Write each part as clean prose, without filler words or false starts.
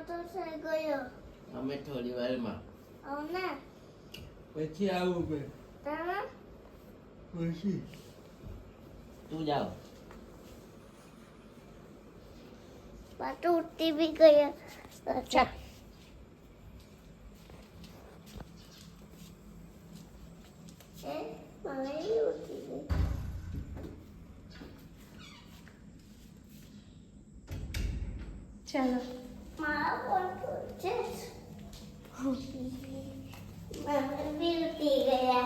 તો થઈ ગયો. અમે થોડી વારમાં આવને પછી આવું બે તમે પછી તું જાવ પાટો ઉઠી બી ગયા. અચ્છા એ મારી ઉઠી ગઈ. ચાલો મારા પાટો છે મારા બી ઉઠી ગયા.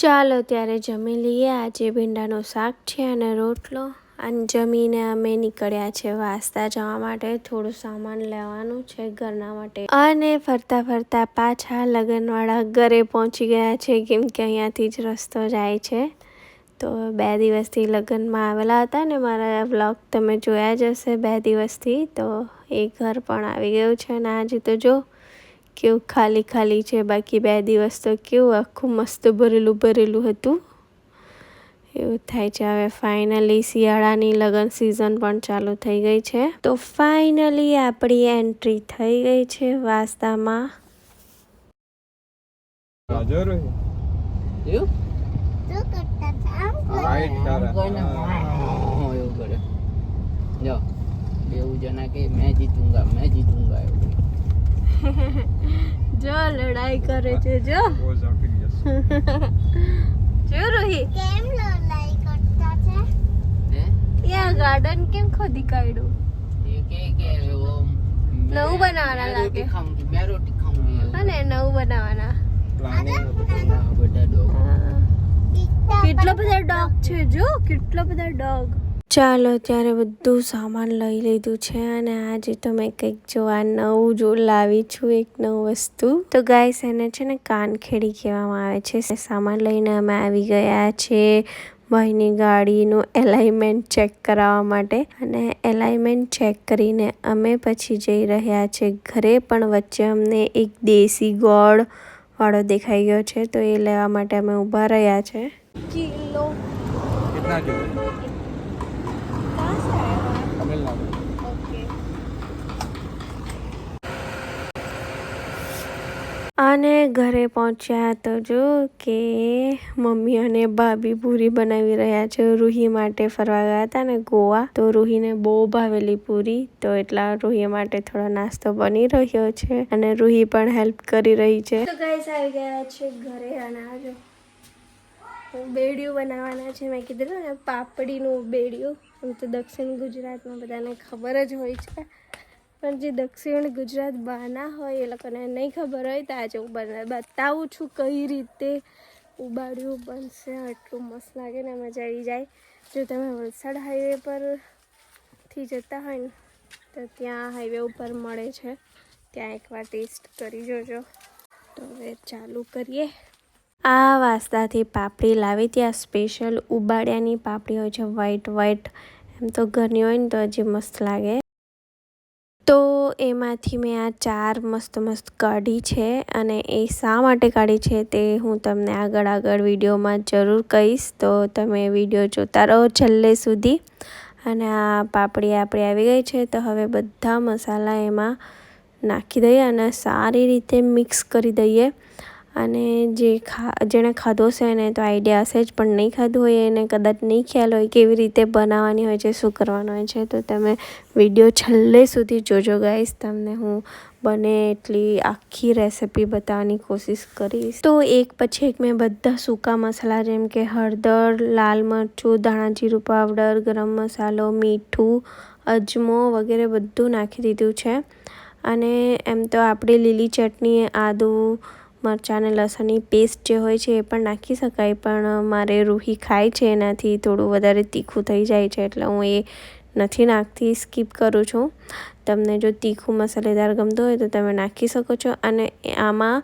ચાલો ત્યારે જમી લઈએ. આજે ભીંડાનું શાક છે અને રોટલો. અને જમીને અમે નીકળ્યા છે વાસદા જવા માટે. થોડું સામાન લેવાનું છે ઘરના માટે. અને ફરતા ફરતા પાછા લગ્નવાળા ઘરે પહોંચી ગયા છે, કેમ કે અહીંયાથી જ રસ્તો જાય છે. તો 2 દિવસથી લગ્નમાં આવેલા હતા ને, મારા વ્લોગ તમે જોયા જ હશે 2 દિવસથી. તો એ ઘર પણ આવી ગયું છે અને આજે તો જો કેવું ખાલી ખાલી છે. બાકી 2 દિવસ તો કેવું આખું મસ્ત ભરેલું હતું. એવું થાય છે. હવે ફાઇનલી શિયાળાની લગ્ન સિઝન પણ ચાલુ થઈ ગઈ છે. તો ફાઇનલી આપણી એન્ટ્રી થઈ ગઈ છે વાસદામાં. ગાજર એવું શું કરતા હતા? રાઈટ કોઈને એવું કરે જો બેઉ જણા કે મેં જીતુંગા એવું. જો લડાઈ કરે છે જો. જો રોહી કેમ લડાઈ કરતા છે? હે યા ગાર્ડન કેમ ખોદી કાઢ્યું? એ કે વો નવું બનાવવાના લાગે. મેં રોટી ખાઉં અને નવું બનાવવાના. બધા ડોગ કેટલા બધા ડોગ છે જો, કેટલા બધા ડોગ. ચાલો ત્યારે બધું સામાન લઈ લીધું છે અને આજે તો મેં કંઈક જોવા નવું લાવી છું, એક નવું વસ્તુ. તો ગાઈસ એને છે ને કાનખેડી કહેવામાં આવે છે. સામાન લઈને અમે આવી ગયા છે ભાઈની ગાડીનું એલાઇનમેન્ટ ચેક કરાવવા માટે. અને એલાઇનમેન્ટ ચેક કરીને અમે પછી જઈ રહ્યા છે ઘરે. પણ વચ્ચે અમને એક દેશી ગોળ વાળો દેખાઈ ગયો છે, તો એ લેવા માટે અમે ઊભા રહ્યા છે. કિલો कितना किलो कहाँ से आया हुआ है? तमिलनाडु ओके. અને ઘરે પહોંચ્યા તો જો કે મમ્મી અને ભાભી પૂરી બનાવી રહ્યા છે. રૂહી માટે ફરવા ગયા હતા ને ગોવા, તો રૂહીને બહુ ભાવેલી પૂરી, તો એટલા રૂહી માટે થોડો નાસ્તો બની રહ્યો છે અને રૂહી પણ હેલ્પ કરી રહી છે. તો ગાઈસ આવી ગયા છે ઘરે અને આજો બેડિયું બનાવવાના છે. મેં કીધું ને પાપડીનું બેડિયું. એમ તો દક્ષિણ ગુજરાતમાં બધાને ખબર જ હોય છે, પણ જે દક્ષિણ ગુજરાત બહારના હોય એ લોકોને નહીં ખબર હોય તો આજે હું બતાવું છું કઈ રીતે ઉબાડિયું બનશે. એટલું મસ્ત લાગે ને, મજા આવી જાય. જો તમે વલસાડ હાઈવે પરથી જતા હોય ને તો ત્યાં હાઈવે ઉપર મળે છે, ત્યાં એકવાર ટેસ્ટ કરી જોજો. તો હવે ચાલુ કરીએ. આ વાસદાથી પાપડી લાવી. ત્યાં સ્પેશિયલ ઉબાડિયાની પાપડી હોય છે, વ્હાઈટ. એમ તો ઘરની હોય ને તો હજી મસ્ત લાગે. તો એમાંથી મેં આ 4 મસ્ત કાઢી છે અને એ શા માટે કાઢી છે તે હું તમને આગળ વિડીયોમાં જરૂર કહીશ. તો તમે વિડીયો જોતા રહો છેલ્લે સુધી. અને આ પાપડી આપણી આવી ગઈ છે. તો હવે બધા મસાલા એમાં નાખી દઈએ અને સારી રીતે મિક્સ કરી દઈએ. અને જેણે ખાધો છે એને તો આઈડિયા હશે જ, પણ નહીં ખાધું હોય એને કદાચ નહીં ખ્યાલ હોય કેવી રીતે બનાવવાની હોય છે, શું કરવાનું હોય છે. તો તમે વિડીયો છેલ્લે સુધી જોજો ગાઈસ. તમને હું બને એટલી આખી રેસિપી બતાવવાની કોશિશ કરીશ. તો એક પછી એક મેં બધા સૂકા મસાલા જેમ કે હળદર, લાલ મરચું, ધાણા જીરું પાવડર, ગરમ મસાલો, મીઠું, અજમો વગેરે બધું નાખી દીધું છે. અને એમ તો આપણી લીલી ચટણી, આદું, મરચાં અને લસણની પેસ્ટ જે હોય છે એ પણ નાખી શકાય, પણ મારે રૂહી ખાય છે એનાથી થોડું વધારે તીખું થઈ જાય છે, એટલે હું એ નથી નાખતી, સ્કીપ કરું છું. તમને જો તીખું મસાલેદાર ગમતું હોય તો તમે નાખી શકો છો. અને આમાં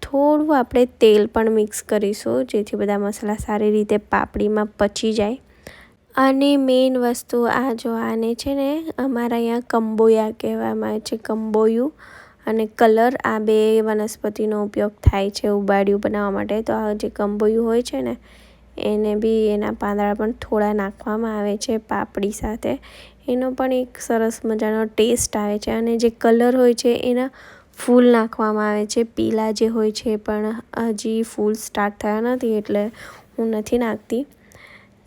થોડું આપણે તેલ પણ મિક્સ કરીશું, જેથી બધા મસાલા સારી રીતે પાપડીમાં પચી જાય. અને મેઇન વસ્તુ આ જો આને છે ને અમારા અહીંયા કંબોયા કહેવામાં આવે છે, કંબોયું. અને કલર આ બે વનસ્પતિનો ઉપયોગ થાય છે ઉબાડિયું બનાવવા માટે. તો આ જે કંબોયું હોય છે ને એને બી એના પાંદડા પણ થોડા નાખવામાં આવે છે પાપડી સાથે. એનો પણ એક સરસ મજાનો ટેસ્ટ આવે છે. અને જે કલર હોય છે એના ફૂલ નાખવામાં આવે છે. પીલા જે હોય છે પણ હજી ફૂલ સ્ટાર્ટ થયા નથી એટલે હું નથી નાખતી.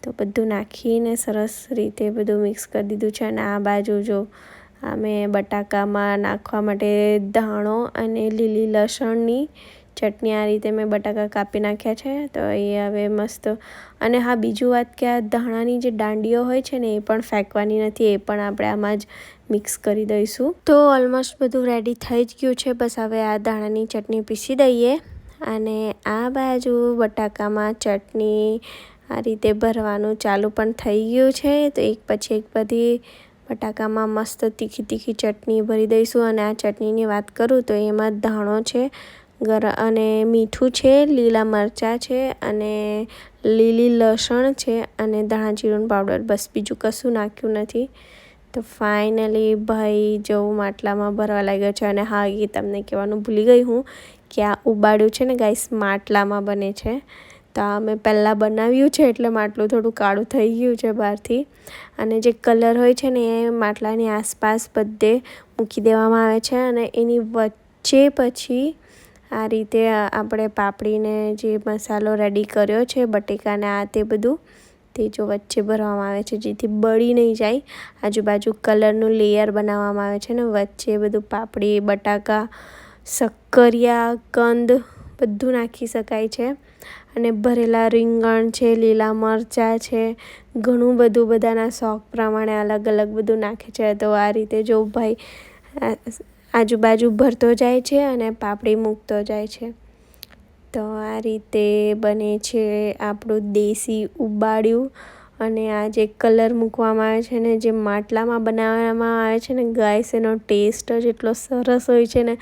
તો બધું નાખીને સરસ રીતે બધું મિક્સ કરી દીધું છે. અને આ બાજુ જો મેં બટાકામાં નાખવા માટે ધાણો અને લીલી લસણની ચટણી આ રીતે મેં બટાકા કાપી નાખ્યા છે. તો એ હવે મસ્ત. અને હા બીજું વાત કે આ ધાણાની જે દાંડીઓ હોય છે ને એ પણ ફેંકવાની નથી, એ પણ આપણે આમાં જ મિક્સ કરી દઈશું. તો ઓલમોસ્ટ બધું રેડી થઈ જ ગયું છે. બસ હવે આ ધાણાની ચટણી પીસી દઈએ. અને આ બાજુ બટાકામાં ચટણી આ રીતે ભરવાનું ચાલુ પણ થઈ ગયું છે. તો એક પછી એક બધી બટાકામાં મસ્ત તીખી તીખી ચટણી ભરી દઈશું. અને આ ચટણીની વાત કરું તો એમાં ધાણો છે અને મીઠું છે, લીલા મરચાં છે અને લીલી લસણ છે અને ધાણા જીરું પાવડર. બસ બીજું કશું નાખ્યું નથી. તો ફાઇનલી ભાઈ જવું માટલામાં ભરવા લાગ્યો છે. અને હા એ તમને કહેવાનું ભૂલી ગઈ હું કે આ ઉબાડ્યું છે ને ગાઈસ માટલામાં બને છે. તો આ મેં પહેલાં બનાવ્યું છે એટલે માટલું થોડું કાળું થઈ ગયું છે બહારથી. અને જે કલર હોય છે ને એ માટલાની આસપાસ બધે મૂકી દેવામાં આવે છે. અને એની વચ્ચે પછી આ રીતે આપણે પાપડીને જે મસાલો રેડી કર્યો છે બટેકાને આ તે બધું તે જો વચ્ચે ભરવામાં આવે છે જેથી બળી નહીં જાય. આજુબાજુ કલરનું લેયર બનાવવામાં આવે છે ને વચ્ચે બધું પાપડી, બટાકા, શક્કરિયા, કંદ બધું નાખી શકાય છે. અને ભરેલા રીંગણ છે, લીલા મરચાં છે, ઘણું બધું બધાના શોખ પ્રમાણે અલગ અલગ બધું નાખે છે. તો આ રીતે જો ભાઈ આજુબાજુ ભરતો જાય છે અને પાપડી મૂકતો જાય છે. તો આ રીતે બને છે આપણું દેશી ઉબાડિયું. અને આ જે કલર મૂકવામાં આવે છે ને જે માટલામાં બનાવવામાં આવે છે ને ગાઈસ એનો ટેસ્ટ જ એટલો સરસ હોય છે ને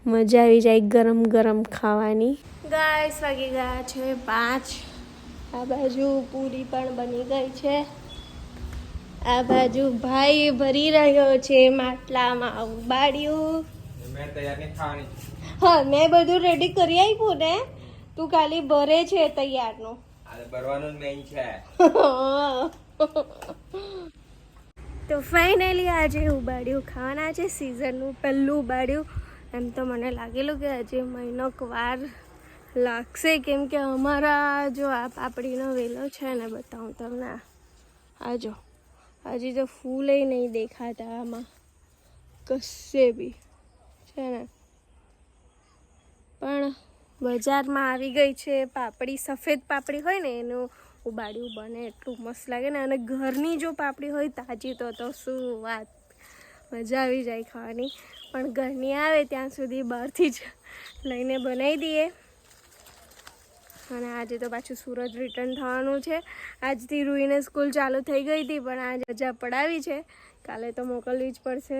મજા આવી જાય ગરમ ગરમ ખાવાની. ગાઈસ વાગી ગયા છે 5. આ બાજુ પૂરી પણ બની ગઈ છે. આ બાજુ ભાઈ ભરી રહ્યો છે માટલામાં ઉબાડિયું. મેં તૈયાર નહીં ખાવાની. હા મેં બધું રેડી કરી આપ્યું ને, તું ખાલી ભરે છે તૈયારનું. ભરવાનું મેઇન છે. તો ફાઇનલી આજે ઉબાડિયું ખાવાના છે. સિઝનનું પહેલું ઉબાડિયું. એમ તો મને લાગેલું કે હજી મહિનો વાર લાગશે કેમ કે અમારા જો આ પાપડીનો વેલો છે ને બતાવું તમને. આ જો હજી તો ફૂલે નહીં દેખાતા આમાં કશે બી છે ને. પણ બજારમાં આવી ગઈ છે પાપડી. સફેદ પાપડી હોય ને એનું ઉબાડિયું બને એટલું મસ્ત લાગે ને. અને ઘરની જો પાપડી હોય તાજી તો શું વાત, મજા આવી જાય ખાવાની. પણ ઘરની આવે ત્યાં સુધી બહારથી જ લઈને બનાવી દઈએ. અને આજે તો પાછું સુરત રિટર્ન થવાનું છે. આજથી રૂહીને સ્કૂલ ચાલુ થઈ ગઈ હતી પણ આજ રજા પડાવી છે. કાલે તો મોકલવી જ પડશે.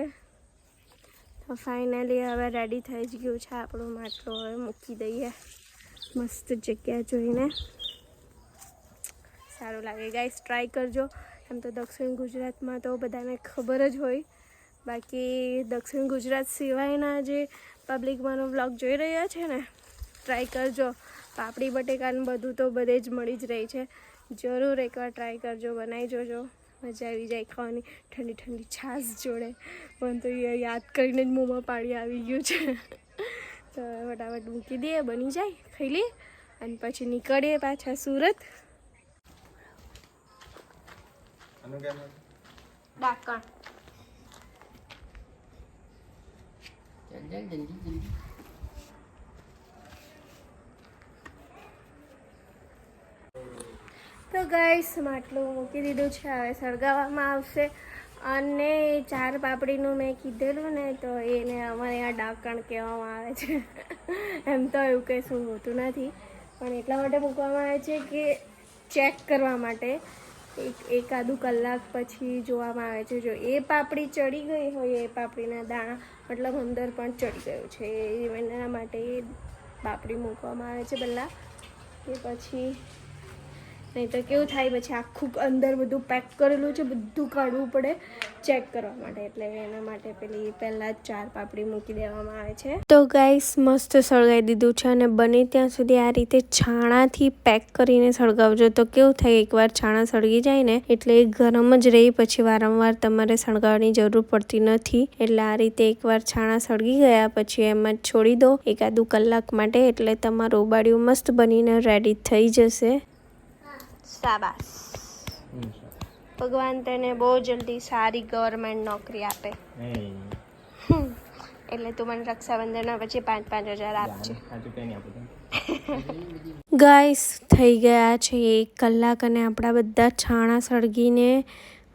તો ફાઇનલી હવે રેડી થઈ જ ગયું છે આપણું માટલું. હવે મૂકી દઈએ મસ્ત જગ્યા જોઈને. સારું લાગે ગાઈસ, ટ્રાય કરજો. એમ તો દક્ષિણ ગુજરાતમાં તો બધાને ખબર જ હોય. બાકી દક્ષિણ ગુજરાત સિવાયના જે પબ્લિક મારો વ્લોગ જોઈ રહ્યા છે ને ટ્રાય કરજો. પાપડી બટેકાનું બધું તો બધે જ મળી જ રહી છે. જરૂર એકવાર ટ્રાય કરજો, બનાવી જોજો. મજા આવી જાય ખાવાની ઠંડી ઠંડી છાશ જોડે. પણ તો એ યાદ કરીને જ મોંમાં પાણી આવી ગયું છે. તો ફટાફટ મૂકી દઈએ, બની જાય, ખાઈ લઈએ અને પછી નીકળીએ પાછા સુરત. ડાકણ તો ગાઈસ માટલું મૂકી દીધું છે. હવે સળગાવવામાં આવશે. અને 4 પાપડીનું મેં કીધેલું ને તો એને અમારે અહીંયા ડાકણ કહેવામાં આવે છે. એમ તો એવું કંઈ શું હોતું નથી પણ એટલા માટે મૂકવામાં આવે છે કે ચેક કરવા માટે. એકાદું કલાક પછી જોવામાં આવે છે. જો એ પાપડી ચડી ગઈ હોય, એ પાપડીના દાણા મતલબ અંદર પણ ચડી ગયું છે, એના માટે પાપડી મૂકવામાં આવે છે પહેલાં. એ પછી નહીં તો કેવું થાય પછી આખું અંદર બધું પેક કરેલું છે બધું કાઢવું પડે ચેક કરવા માટે, એટલે એના માટે પહેલાં જ 4 પાપડી મૂકી દેવામાં આવે છે. તો ગાઈસ મસ્ત સળગાવી દીધું છે અને બને ત્યાં સુધી આ રીતે છાણાથી પેક કરીને સળગાવજો. તો કેવું થાય એકવાર છાણા સળગી જાય ને એટલે એ ગરમ જ રહી, પછી વારંવાર તમારે સળગાવવાની જરૂર પડતી નથી. એટલે આ રીતે એકવાર છાણા સળગી ગયા પછી એમ જ છોડી દો 1-2 કલાક માટે, એટલે તમારું ઉબાડિયું મસ્ત બનીને રેડી થઈ જશે. શાબાશ, ભગવાન તને બહુ જલ્દી સારી ગવર્મેન્ટ નોકરી આપે. એટલે તું મને રક્ષાબંધનના પછી 5,000 આપજે. ગાઈસ થઈ ગયા છે 1 કલાક અને આપણા બધા છાણા સળગીને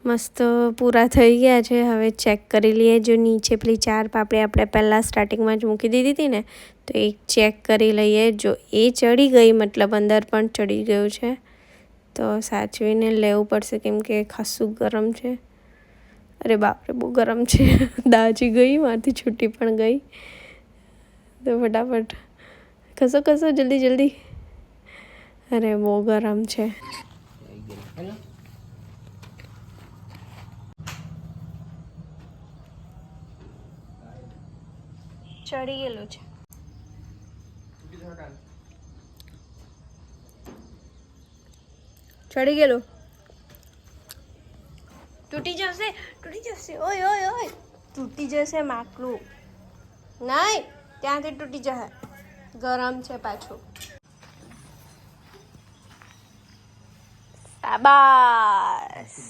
મસ્ત પૂરા થઈ ગયા છે. હવે ચેક કરી લઈએ. જો નીચે પેલી 4 પાપડી આપણે પહેલાં સ્ટાર્ટિંગમાં જ મૂકી દીધી હતી ને, તો એક ચેક કરી લઈએ. જો એ ચડી ગઈ મતલબ અંદર પણ ચડી ગયું છે, તો સાચવીને લેવું પડશે કેમ કે ખાસું ગરમ છે. અરે બાપરે બહુ ગરમ છે. દાજી ગઈ, મારથી છૂટી પણ ગઈ. તો ફટાફટ ખસો જલ્દી. અરે બહુ ગરમ છે. ચડી ગયેલું છે. ચડી ગયેલું. તૂટી જશે. ઓય તૂટી જશે માટલું. નહીં, ત્યાંથી તૂટી જશે. ગરમ છે પાછું. શાબાશ.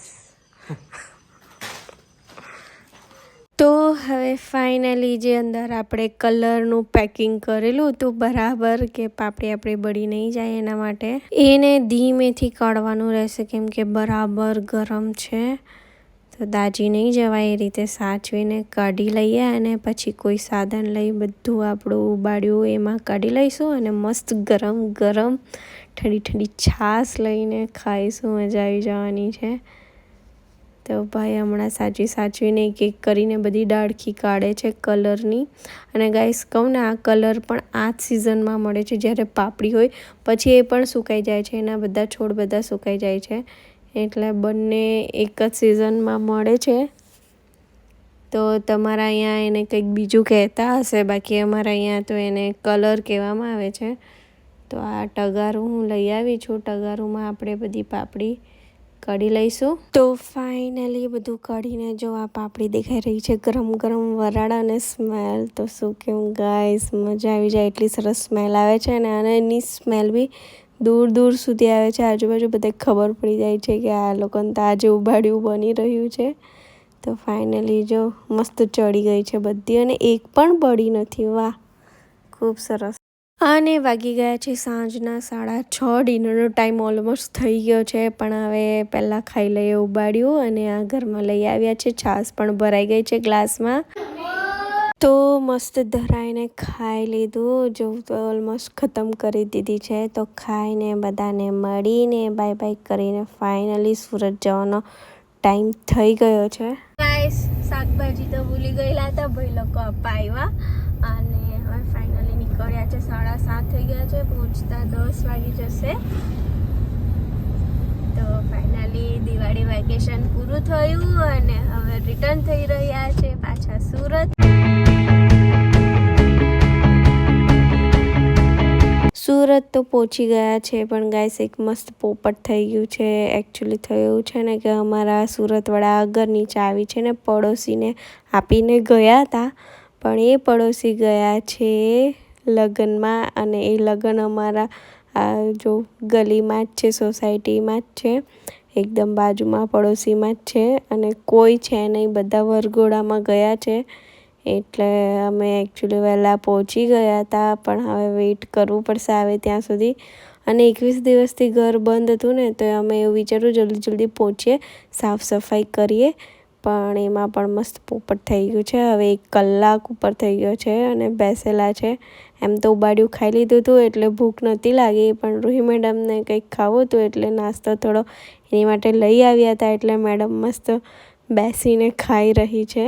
તો હવે ફાઇનલી જે અંદર આપણે કલરનું પેકિંગ કરેલું હતું બરાબર કે પાપડી આપણી બળી નહીં જાય એના માટે એને ધીમેથી કાઢવાનું રહેશે કેમ કે બરાબર ગરમ છે. તો દાજી નહીં જવાય એ રીતે સાચવીને કાઢી લઈએ અને પછી કોઈ સાધન લઈ બધું આપણું ઉબાડ્યું એમાં કાઢી લઈશું અને મસ્ત ગરમ ઠંડી છાશ લઈને ખાઈશું. મજા આવી જવાની છે. તો ભાઈ હમણાં સાચવીને એક કરીને બધી ડાળખી કાઢે છે કલરની. અને ગાઈસ કહું ને આ કલર પણ આ જ સિઝનમાં મળે છે જ્યારે પાપડી હોય પછી એ પણ સુકાઈ જાય છે. એના બધા છોડ બધા સુકાઈ જાય છે એટલે બંને એક જ સિઝનમાં મળે છે. તો તમારા અહીંયા એને કંઈક બીજું કહેતા હશે, બાકી અમારા અહીંયા તો એને કલર કહેવામાં આવે છે. તો આ ટગારું હું લઈ આવી છું. ટગારુંમાં આપણે બધી પાપડી કાઢી લઈશું. તો ફાઇનલી બધું કાઢીને જો આ પાપડી દેખાઈ રહી છે ગરમ વરાળ અને સ્મેલ તો શું કેવું ગાઈસ, મજા આવી જાય એટલી સરસ સ્મેલ આવે છે. અને એની સ્મેલ બી દૂર સુધી આવે છે. આજુબાજુ બધે ખબર પડી જાય છે કે આ લોકોને તો આજે ઉબાડ્યું બની રહ્યું છે. તો ફાઇનલી જો મસ્ત ચડી ગઈ છે બધી અને એક પણ બળી નથી. વાહ, ખૂબ સરસ. અને વાગી ગયા છે સાંજના 6:30. ડિનરનો ટાઈમ ઓલમોસ્ટ થઈ ગયો છે, પણ હવે પહેલાં ખાઈ લઈએ ઉબાડ્યું અને આ ઘરમાં લઈ આવ્યા છે. છાશ પણ ભરાઈ ગઈ છે ગ્લાસમાં. તો મસ્ત ધરાઈને ખાઈ લીધું. જો તો ઓલમોસ્ટ ખતમ કરી દીધી છે. તો ખાઈને બધાને મળીને બાય કરીને ફાઇનલી સુરત જવાનો ટાઈમ થઈ ગયો છે. ગાઈસ શાકભાજી તો ભૂલી ગયેલા હતા, ભાઈ લોકો અપાવ્યા અને હવે ફાઇનલી નીકળ્યા છે. 7:30 થઈ ગયા છે. પહોંચતા 10 વાગી જશે. તો ફાઇનલી દિવાળી વેકેશન પૂરું થયું અને હવે રિટર્ન થઈ રહ્યા છે પાછા સુરત. સુરત તો પહોંચી ગયા છે, પણ ગાઈસ એક મસ્ત પોપટ થઈ ગયું છે. એકચ્યુઅલી થયું છે ને કે અમારા સુરતવાળા ઘરની ચાવી છે ને પડોશીને આપીને ગયા હતા, પણ એ પડોશી ગયા છે લગ્નમાં અને એ લગ્ન અમારા જો ગલીમાં જ છે, સોસાયટીમાં જ છે, એકદમ બાજુમાં પડોશીમાં જ છે અને કોઈ છે નહીં, બધા વરઘોડામાં ગયા છે. એટલે અમે એકચ્યુઅલી વહેલા પહોંચી ગયા હતા, પણ હવે વેઇટ કરવું પડશે આવે ત્યાં સુધી. અને 21 દિવસથી ઘર બંધ હતું ને, તો અમે એવું વિચાર્યું જલ્દી પહોંચીએ, સાફ સફાઈ કરીએ, પણ એમાં પણ મસ્ત પોપટ થઈ ગયું છે. હવે 1 કલાક ઉપર થઈ ગયો છે અને બેસેલા છે. એમ તો ઉબાડ્યું ખાઈ લીધું હતું એટલે ભૂખ નહોતી લાગી, પણ રૂહી મેડમને કંઈક ખાવું હતું એટલે નાસ્તો થોડો એની માટે લઈ આવ્યા હતા. એટલે મેડમ મસ્ત બેસીને ખાઈ રહી છે.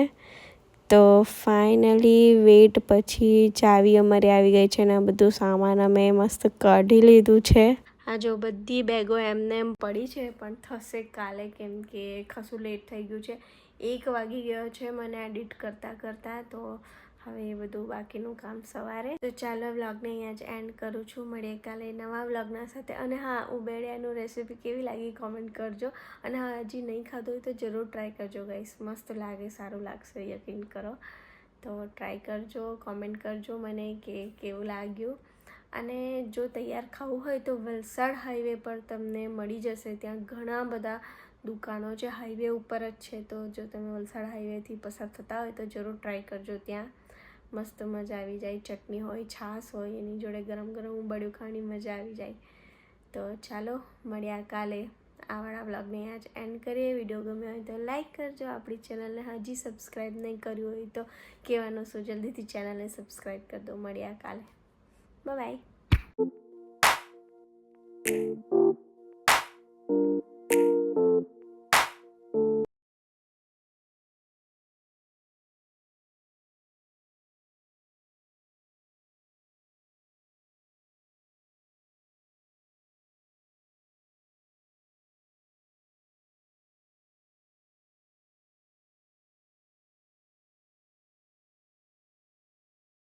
તો ફાઇનલી વેટ પછી ચાવી અમારી આવી ગઈ છે ને બધું સામાન અમે મસ્ત કાઢી લીધું છે. આ જો બધી બેગો એમને એમ પડી છે પણ થશે કાલે, કેમ કે ખાસું લેટ થઈ ગયું છે. 1 વાગી ગયો છે મને એડિટ કરતાં તો હવે એ બધું બાકીનું કામ સવારે. તો ચાલો વ્લોગને અહીંયા જ એન્ડ કરું છું. મળીએ કાલે નવા વ્લોગના સાથે. અને હા, ઉબેડિયાનું રેસીપી કેવી લાગી કોમેન્ટ કરજો. અને હા, હજી નહીં ખાધું હોય તો જરૂર ટ્રાય કરજો ગાઈસ, મસ્ત લાગે, સારું લાગશે, યકીન કરો. તો ટ્રાય કરજો, કોમેન્ટ કરજો મને કે કેવું લાગ્યું. અને જો તૈયાર ખાવું હોય તો વલસાડ હાઈવે પર તમને મળી જશે. ત્યાં ઘણા બધા દુકાનો છે, હાઈવે ઉપર જ છે. તો જો તમે વલસાડ હાઈવેથી પસાર થતા હોય તો જરૂર ટ્રાય કરજો. ત્યાં મસ્ત મજા આવી જાય, ચટણી હોય, છાશ હોય, એની જોડે ગરમ ગરમ ઉંબાડિયું ખાવાની મજા આવી જાય. તો ચાલો મળ્યા કાલે. આવાળા વ્લોગને અહીંયા જ એન્ડ કરીએ. વિડીયો ગમ્યો હોય તો લાઈક કરજો. આપણી ચેનલને હજી સબસ્ક્રાઈબ નહીં કર્યું હોય તો કહેવાનું શું, જલ્દીથી ચેનલને સબસ્ક્રાઈબ કરી દો. મળ્યા કાલે. બાય.